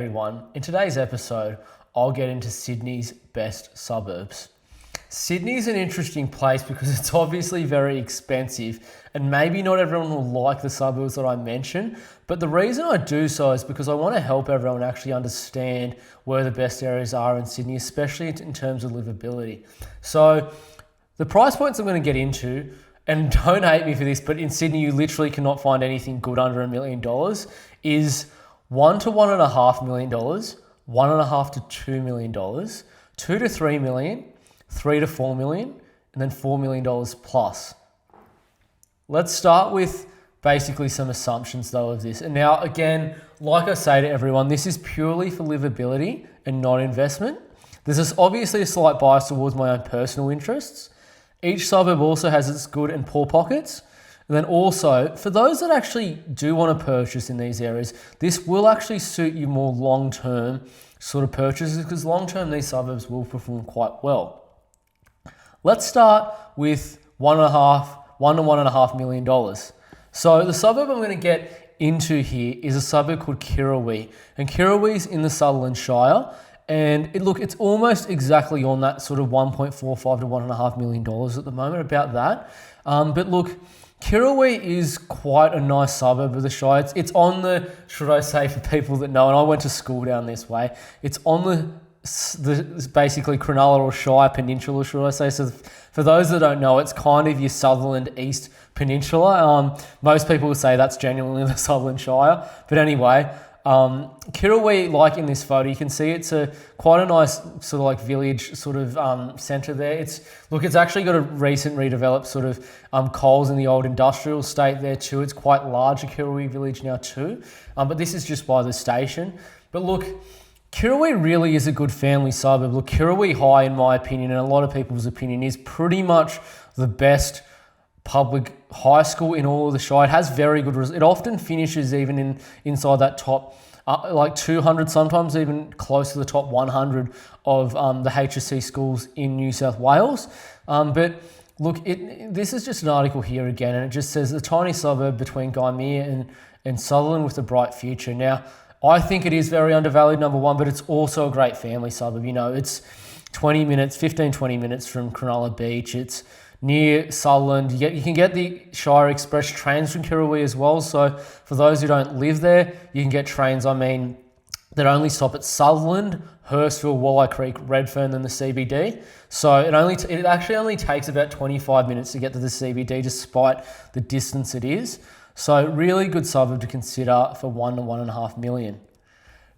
Everyone, in today's episode, I'll get into Sydney's best suburbs. Sydney's an interesting place because it's obviously very expensive and maybe not everyone will like the suburbs that I mention, but the reason I do so is because I want to help everyone actually understand where the best areas are in Sydney, especially in terms of livability. So the price points I'm going to get into, and don't hate me for this, but in Sydney you literally cannot find anything good under $1 million, is $1 to $1.5 million, $1.5 to $2 million, $2 to $3 million, $3 to $4 million, and then $4 million plus. Let's start with basically some assumptions though of this. And now again, like I say to everyone, this is purely for livability and not investment. There's obviously a slight bias towards my own personal interests. Each suburb also has its good and poor pockets. And then also, for those that actually do want to purchase in these areas, this will actually suit you more long-term sort of purchases because long-term these suburbs will perform quite well. Let's start with $1 to $1.5 million. So the suburb I'm going to get into here is a suburb called Kirrawee. And Kirrawee is in the Sutherland Shire. And it's almost exactly on that sort of $1.45 to $1.5 million at the moment, about that. But look, Kirrawee is quite a nice suburb of the Shire. It's on the, should I say for people that know, and I went to school down this way, it's on the basically Cronulla or Shire Peninsula, should I say. So for those that don't know, it's kind of your Sutherland East Peninsula. Most people would say that's genuinely the Sutherland Shire. But anyway, Kirrawee, like in this photo, you can see it's quite a nice sort of like village sort of centre there. It's actually got a recent redeveloped sort of Coles in the old industrial estate there too. It's quite large, a Kirrawee village now too. But this is just by the station. But look, Kirrawee really is a good family suburb. Look, Kirrawee High, in my opinion, and a lot of people's opinion, is pretty much the best public high school in all of the Shire. It has very good results. It often finishes even inside that top like 200, sometimes even close to the top 100 of the HSC schools in New South Wales. But look, this is just an article here again, and it just says the tiny suburb between Gymea and Sutherland with a bright future. Now, I think it is very undervalued, number one, but it's also a great family suburb. You know, it's 20 minutes from Cronulla Beach. It's near Sutherland. You can get the Shire Express trains from Kirrawee as well. So for those who don't live there, you can get trains, that only stop at Sutherland, Hurstville, Walleye Creek, Redfern, and the CBD. So it actually only takes about 25 minutes to get to the CBD despite the distance it is. So really good suburb to consider for $1 to $1.5 million.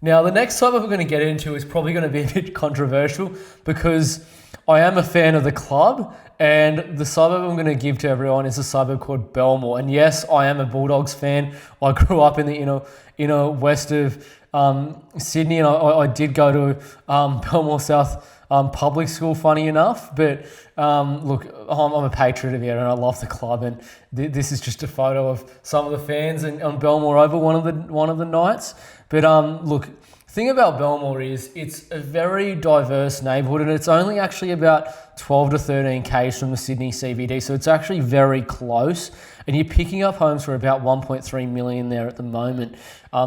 Now, the next suburb we're going to get into is probably going to be a bit controversial because I am a fan of the club, and the suburb I'm going to give to everyone is a suburb called Belmore. And yes, I am a Bulldogs fan. I grew up in the inner west of Sydney, and I did go to Belmore South public school, funny enough. But look, I'm a patriot of it, and I love the club. And this is just a photo of some of the fans on Belmore over one of the nights. But look, the thing about Belmore is it's a very diverse neighbourhood, and it's only actually about 12 to 13 k's from the Sydney CBD, so it's actually very close, and you're picking up homes for about 1.3 million there at the moment.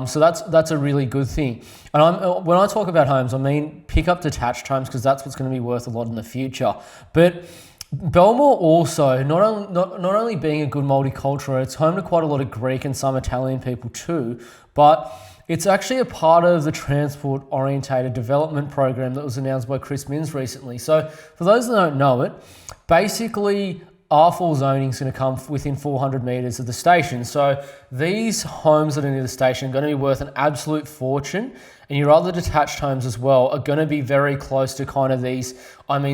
So that's a really good thing. And when I talk about homes, I mean pick up detached homes because that's what's going to be worth a lot in the future. But Belmore also, not only being a good multicultural, it's home to quite a lot of Greek and some Italian people too, but it's actually a part of the transport-orientated development program that was announced by Chris Minns recently. So for those that don't know it, basically R4 zoning is going to come within 400 metres of the station. So these homes that are near the station are going to be worth an absolute fortune, and your other detached homes as well are going to be very close to kind of these,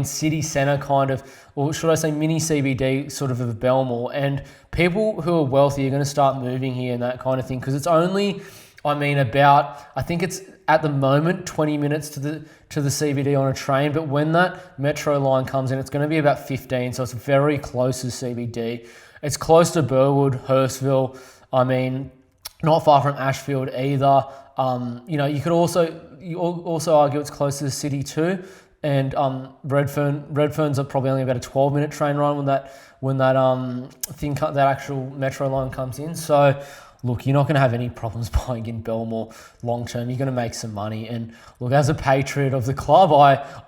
city centre kind of, or should I say mini CBD sort of Belmore. And people who are wealthy are going to start moving here and that kind of thing because it's only, I think it's at the moment 20 minutes to the CBD on a train, but when that metro line comes in, it's going to be about 15, so it's very close to CBD. It's close to Burwood, Hurstville, not far from Ashfield either. You could also argue it's close to the city too, and Redfern's probably only about a 12-minute train ride when that actual metro line comes in. So look, you're not going to have any problems buying in Belmore long term. You're going to make some money. And look, as a patriot of the club,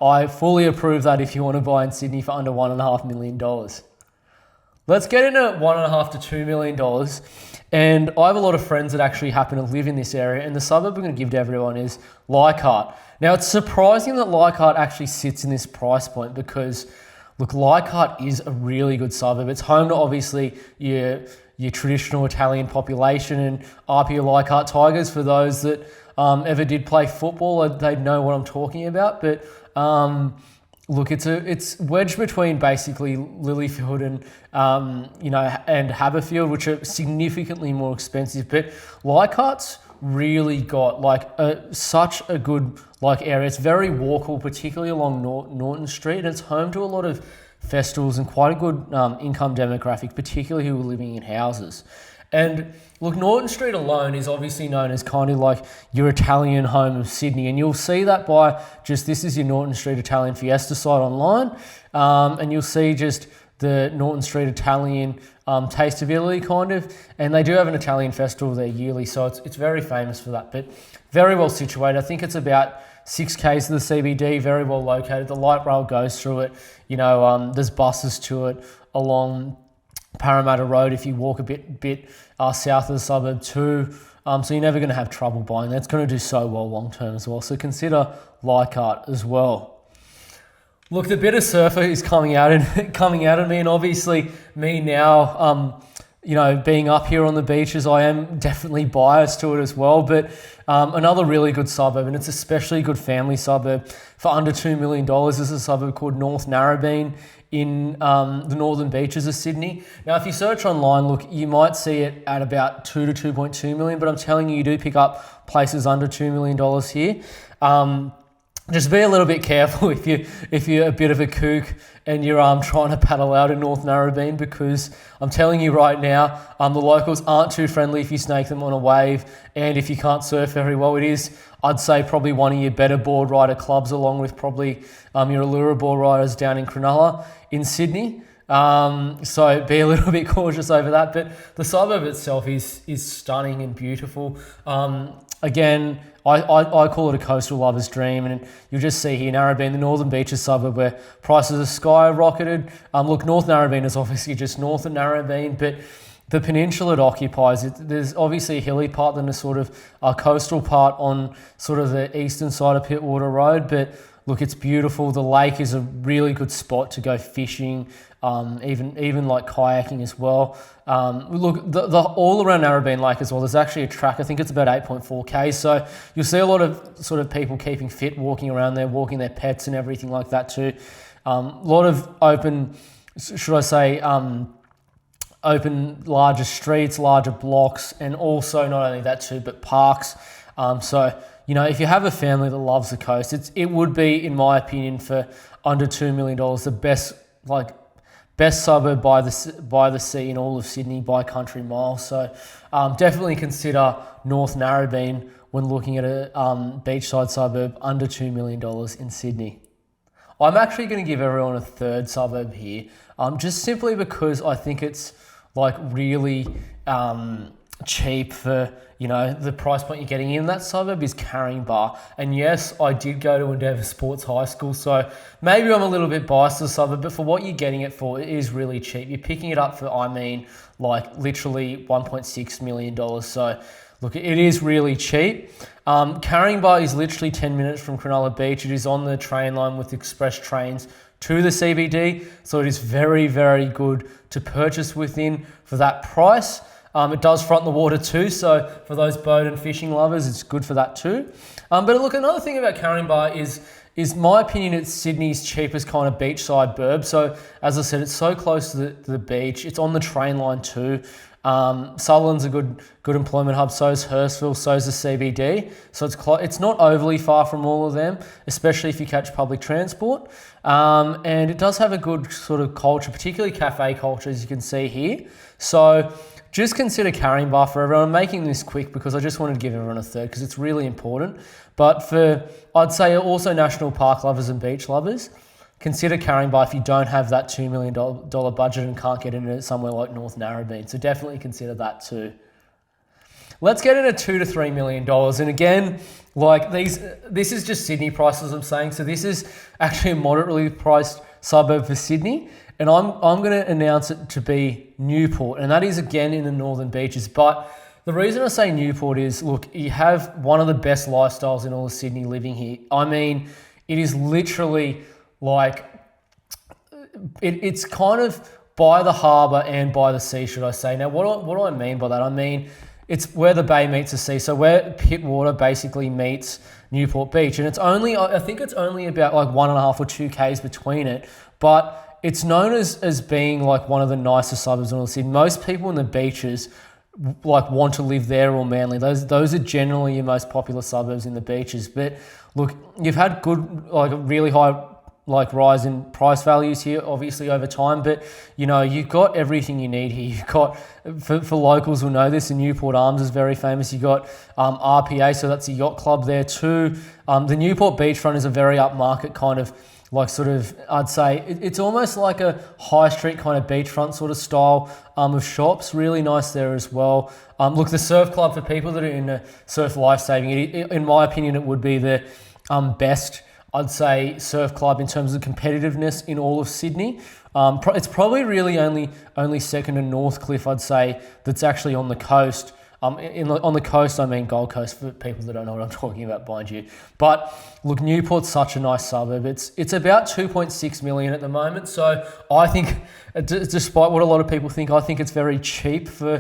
I fully approve that if you want to buy in Sydney for under $1.5 million. Let's get into $1.5 to $2 million. And I have a lot of friends that actually happen to live in this area. And the suburb I'm going to give to everyone is Leichhardt. Now, it's surprising that Leichhardt actually sits in this price point because, look, Leichhardt is a really good suburb. It's home to obviously your traditional Italian population and RPA Leichhardt Tigers. For those that ever did play football, they'd know what I'm talking about. But look, it's wedged between basically Lilyfield and Haberfield, which are significantly more expensive. But Leichhardt's really got such a good area. It's very walkable, particularly along Norton Street, and it's home to a lot of festivals and quite a good income demographic, particularly who are living in houses. And look, Norton Street alone is obviously known as kind of like your Italian home of Sydney. And you'll see that by this is your Norton Street Italian Fiesta site online. And you'll see just the Norton Street Italian Taste of Italy kind of. And they do have an Italian festival there yearly. So it's very famous for that, but very well situated. I think it's about 6 k's to the CBD, very well located. The light rail goes through it. There's buses to it along Parramatta Road if you walk a bit south of the suburb too. So you're never going to have trouble buying that. It's going to do so well long term as well. So consider Leichhardt as well. Look, the bit of surfer is coming out at me, and obviously me now, being up here on the beaches, I am definitely biased to it as well. But another really good suburb, and it's especially a good family suburb for under $2 million, is a suburb called North Narrabeen in the northern beaches of Sydney. Now, if you search online, look, you might see it at about $2 to $2.2 million, but I'm telling you, you do pick up places under $2 million here. Just be a little bit careful if you're a bit of a kook and you're trying to paddle out in North Narrabeen, because I'm telling you right now, the locals aren't too friendly if you snake them on a wave, and if you can't surf very well. It is, I'd say, probably one of your better board rider clubs, along with probably your Allura board riders down in Cronulla in Sydney. So be a little bit cautious over that. But the suburb itself is stunning and beautiful. Again, I call it a coastal lover's dream, and you'll just see here Narrabeen, the northern beaches suburb, where prices are skyrocketed. Look, North Narrabeen is obviously just north of Narrabeen, but the peninsula it occupies, there's obviously a hilly part, then a sort of a coastal part on sort of the eastern side of Pittwater Road. But look, it's beautiful. The lake is a really good spot to go fishing, even like kayaking as well. Look, the all around Narrabeen Lake as well, there's actually a track. I think it's about 8.4 k's. So you'll see a lot of sort of people keeping fit, walking around there, walking their pets and everything like that too. A lot of open, open larger streets, larger blocks, and also not only that too, but parks. So if you have a family that loves the coast, it would be, in my opinion, for under $2 million, the best suburb by the sea in all of Sydney by country mile. So definitely consider North Narrabeen when looking at a beachside suburb under $2 million in Sydney. I'm actually going to give everyone a third suburb here, just simply because I think it's really cheap for the price point you're getting in. That suburb is Caringbah, and yes, I did go to Endeavour Sports High School, so maybe I'm a little bit biased to the suburb, but for what you're getting it for, it is really cheap. You're picking it up for literally $1.6 million. So look, it is really cheap. Caringbah is literally 10 minutes from Cronulla Beach. It is on the train line with express trains to the CBD, so it is very, very good to purchase within for that price. It does front the water too, so for those boat and fishing lovers, it's good for that too. But look, another thing about Caringbah is my opinion, it's Sydney's cheapest kind of beachside burb. So as I said, it's so close to the beach. It's on the train line too. Sutherland's a good employment hub, so is Hurstville, so is the CBD. So it's not overly far from all of them, especially if you catch public transport. And it does have a good sort of culture, particularly cafe culture, as you can see here. So just consider Caringbah for everyone. I'm making this quick because I just wanted to give everyone a third because it's really important. But I'd say also national park lovers and beach lovers, consider Caringbah if you don't have that $2 million budget and can't get into somewhere like North Narrabeen. So definitely consider that too. let's get into $2 to $3 million. And again, like this is just Sydney prices I'm saying. So this is actually a moderately priced suburb for Sydney. And I'm going to announce it to be Newport. And that is again in the Northern Beaches. But the reason I say Newport is, look, you have one of the best lifestyles in all of Sydney living here. I mean, it is literally like, it's kind of by the harbour and by the sea, should I say. Now, what do I mean by that? I mean, it's where the bay meets the sea. So where Pittwater basically meets Newport Beach. And I think it's only about like 1.5 or 2 Ks between it. But it's known as being like one of the nicest suburbs in all the city. Most people in the beaches like want to live there or Manly. Those are generally your most popular suburbs in the beaches. But look, you've had good, like really high like rise in price values here, obviously over time, but you know, you've got everything you need here. You've got, for locals will know this, the Newport Arms is very famous. You've got RPA, so that's a yacht club there too. The Newport beachfront is a very upmarket kind of, like sort of, I'd say, it's almost like a high street kind of beachfront sort of style of shops. Really nice there as well. Look, the surf club, for people that are into surf lifesaving, in my opinion, it would be the best, I'd say, surf club in terms of competitiveness in all of Sydney. It's probably really only second to Northcliffe, I'd say, that's actually on the coast. On the coast, I mean Gold Coast, for people that don't know what I'm talking about, mind you. But look, Newport's such a nice suburb. It's about 2.6 million at the moment. So I think, despite what a lot of people think, I think it's very cheap for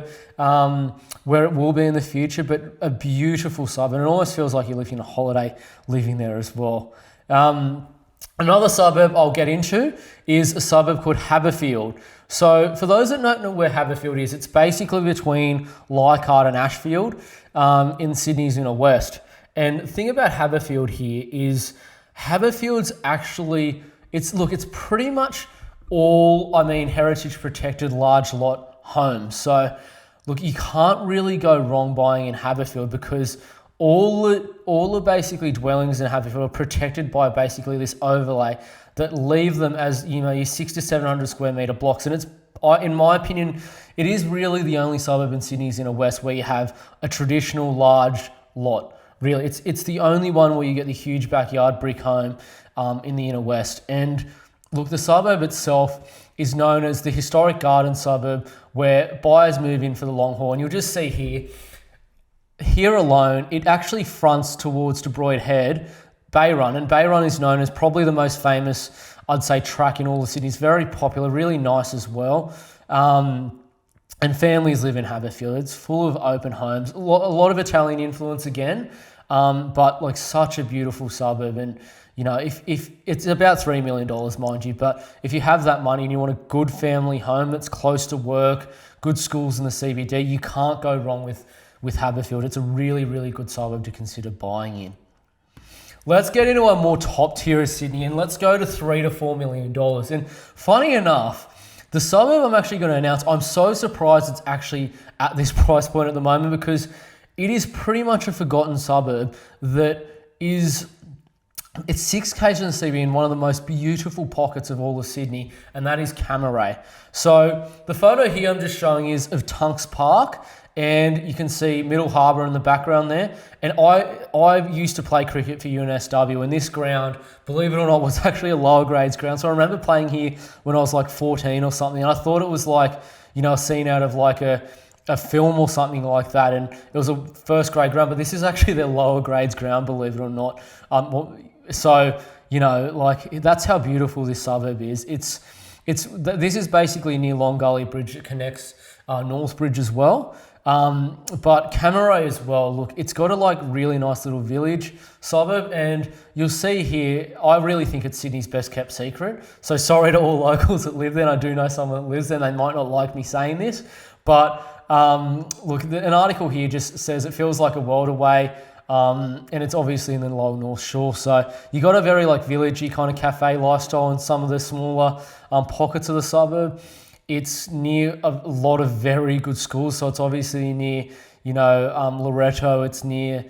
where it will be in the future, but a beautiful suburb. And it almost feels like you're living a holiday living there as well. Another suburb I'll get into is a suburb called Haberfield. So for those that don't know where Haberfield is, it's basically between Leichhardt and Ashfield in Sydney's inner west. And the thing about Haberfield here is Haberfield's actually, it's pretty much all, heritage protected large lot homes. So look, you can't really go wrong buying in Haberfield because all the basically dwellings in Haberfield are protected by basically this overlay that leave them as, you know, your 600 to 700 square metre blocks. And it's, in my opinion, it is really the only suburb in Sydney's inner west where you have a traditional large lot. Really, it's the only one where you get the huge backyard brick home in the inner west. And look, the suburb itself is known as the historic garden suburb where buyers move in for the long haul. And you'll just see here alone, it actually fronts towards Debroyd Head, Bay Run, and Bay Run is known as probably the most famous, I'd say, track in all of Sydney. It's very popular, really nice as well. And families live in Haberfield. It's full of open homes, a lot of Italian influence again, but like such a beautiful suburb. And you know, if it's about $3 million, mind you, but if you have that money and you want a good family home that's close to work, good schools in the CBD, you can't go wrong with Haberfield. It's a really, really good suburb to consider buying in. Let's get into a more top tier of Sydney and let's go to $3 to $4 million. And funny enough, the suburb I'm actually going to announce, I'm so surprised it's actually at this price point at the moment because it is pretty much a forgotten suburb that is, it's 6 Ks in the CBD in one of the most beautiful pockets of all of Sydney, and that is Camaray. So the photo here I'm just showing is of Tunks Park, and you can see Middle Harbour in the background there. And I used to play cricket for UNSW, and this ground, believe it or not, was actually a lower grades ground. So I remember playing here when I was like 14 or something, and I thought it was like, you know, a scene out of like a film or something like that, and it was a first grade ground, but this is actually their lower grades ground, believe it or not. So, you know, like that's how beautiful this suburb is. This is basically near Long Gully Bridge. It connects Northbridge as well. But Camaray as well, look, it's got a like really nice little village suburb, and you'll see here, I really think it's Sydney's best kept secret. So sorry to all locals that live there, and I do know someone that lives there, and they might not like me saying this, but look, an article here just says it feels like a world away, and it's obviously in the Lower North Shore. So you got a very like villagey kind of cafe lifestyle in some of the smaller pockets of the suburb. It's near a lot of very good schools. So it's obviously near, you know, Loreto. It's near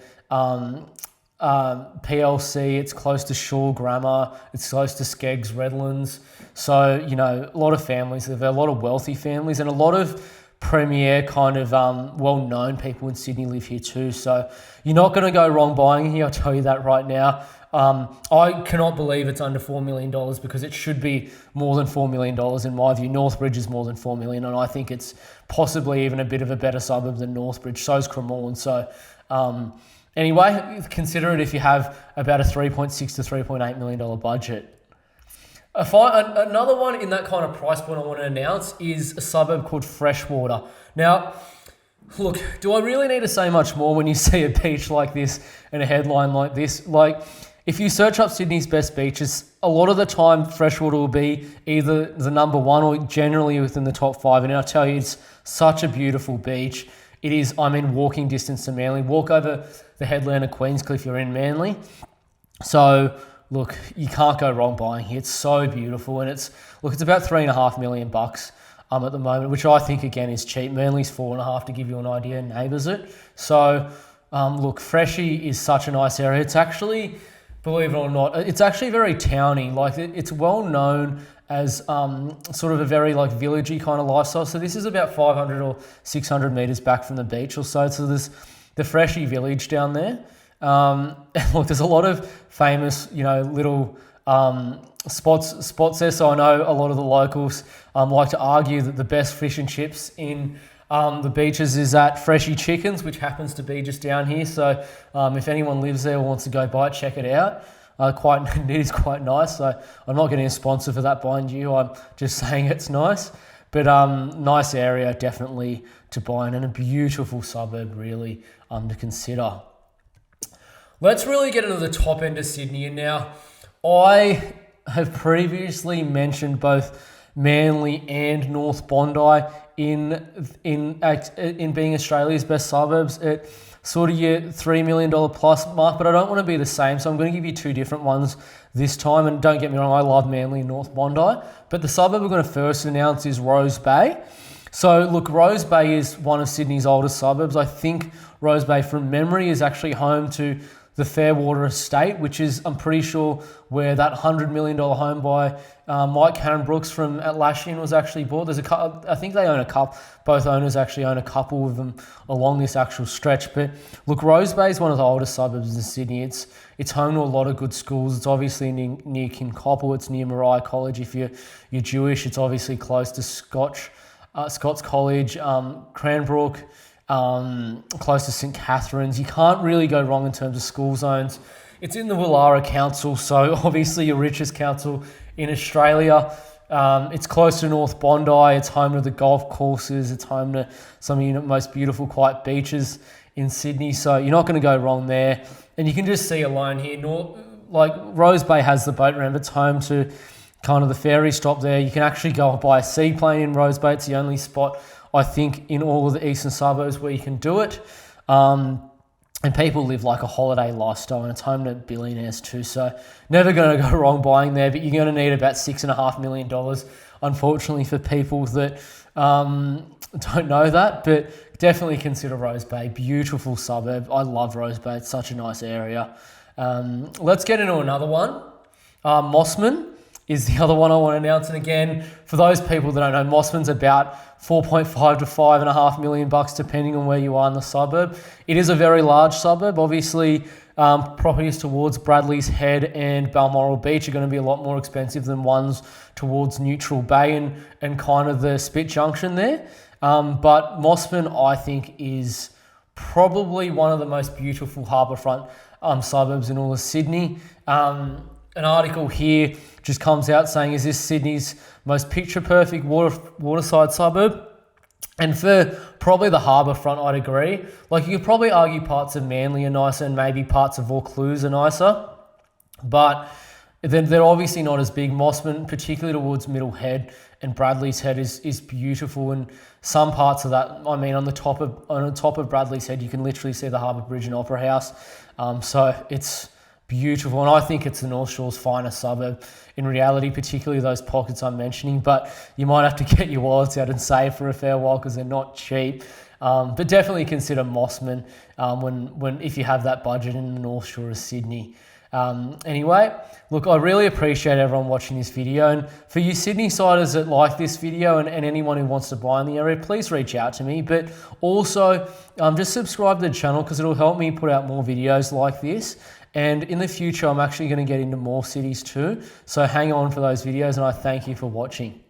PLC. It's close to Shaw Grammar. It's close to Skeggs, Redlands. So, you know, a lot of families live there, a lot of wealthy families, and a lot of premier kind of well-known people in Sydney live here too. So you're not going to go wrong buying here, I'll tell you that right now. I cannot believe it's under $4 million because it should be more than $4 million in my view. Northbridge is more than $4 million, and I think it's possibly even a bit of a better suburb than Northbridge. So is Cremorne. So anyway, consider it if you have about a $3.6 to $3.8 million budget. Another one in that kind of price point I want to announce is a suburb called Freshwater. Now, look, do I really need to say much more when you see a beach like this and a headline like this? Like, if you search up Sydney's best beaches, a lot of the time Freshwater will be either the number one or generally within the top five. And I'll tell you, it's such a beautiful beach. It is, walking distance to Manly. Walk over the headland of Queenscliff, you're in Manly. So, look, you can't go wrong buying here. It's so beautiful, and it's about $3.5 million at the moment, which I think again is cheap. Manly's $4.5 million to give you an idea. Neighbours it. So, look, Freshie is such a nice area. It's actually, believe it or not, it's actually very towny. Like it's well known as sort of a very like villagey kind of lifestyle. So this is about 500 or 600 meters back from the beach or so. So there's the Freshie village down there. Look, there's a lot of famous, little spots there. So I know a lot of the locals like to argue that the best fish and chips in the beaches is at Freshie Chickens, which happens to be just down here. So if anyone lives there or wants to go by it, check it out. It is quite nice. So I'm not getting a sponsor for that, mind you. I'm just saying it's nice. But nice area, definitely to buy in, and a beautiful suburb, really, to consider. Let's really get into the top end of Sydney. And now, I have previously mentioned both Manly and North Bondi in being Australia's best suburbs at sort of your $3 million plus mark, but I don't want to be the same, so I'm going to give you two different ones this time. And don't get me wrong, I love Manly and North Bondi, but the suburb we're going to first announce is Rose Bay. So look, Rose Bay is one of Sydney's oldest suburbs. I think Rose Bay, from memory, is actually home to the Fairwater Estate, which is, I'm pretty sure, where that $100 million home by Mike Cannon-Brooks from Atlassian was actually bought. There's I think they own a couple. Both owners actually own a couple of them along this actual stretch. But look, Rose Bay is one of the oldest suburbs in Sydney. It's home to a lot of good schools. It's obviously near Kincoppel. It's near Mariah College. If you're Jewish, it's obviously close to Scots College, Cranbrook. Close to St Catherine's. You can't really go wrong in terms of school zones. It's in the Willara Council, so obviously your richest council in Australia. It's close to North Bondi. It's home to the golf courses. It's home to some of the most beautiful, quiet beaches in Sydney. So you're not going to go wrong there. And you can just see alone here, Rose Bay has the boat ramp. It's home to kind of the ferry stop there. You can actually go by a seaplane in Rose Bay. It's the only spot, I think, in all of the eastern suburbs where you can do it. And people live like a holiday lifestyle, and it's home to billionaires too. So never going to go wrong buying there, but you're going to need about $6.5 million, unfortunately, for people that don't know that. But definitely consider Rose Bay. Beautiful suburb. I love Rose Bay. It's such a nice area. Let's get into another one. Mossman is the other one I want to announce. And again, for those people that don't know, Mossman's about 4.5 to $5.5 million, depending on where you are in the suburb. It is a very large suburb. Obviously, properties towards Bradley's Head and Balmoral Beach are going to be a lot more expensive than ones towards Neutral Bay and kind of the Spit Junction there. But Mossman, I think, is probably one of the most beautiful harbourfront suburbs in all of Sydney. An article here just comes out saying, is this Sydney's most picture-perfect waterside suburb? And for probably the harbourfront, I'd agree. Like, you could probably argue parts of Manly are nicer and maybe parts of Vaucluse are nicer. But they're obviously not as big. Mossman, particularly towards Middle Head and Bradley's Head, is beautiful. And some parts of that, on the top of Bradley's Head, you can literally see the Harbour Bridge and Opera House. So it's beautiful, and I think it's the North Shore's finest suburb in reality, particularly those pockets I'm mentioning. But you might have to get your wallets out and save for a fair while because they're not cheap. But definitely consider Mossman if you have that budget in the North Shore of Sydney. Anyway, look, I really appreciate everyone watching this video. And for you Sydney siders that like this video and anyone who wants to buy in the area, please reach out to me. But also, just subscribe to the channel because it'll help me put out more videos like this. And in the future, I'm actually going to get into more cities too. So hang on for those videos, and I thank you for watching.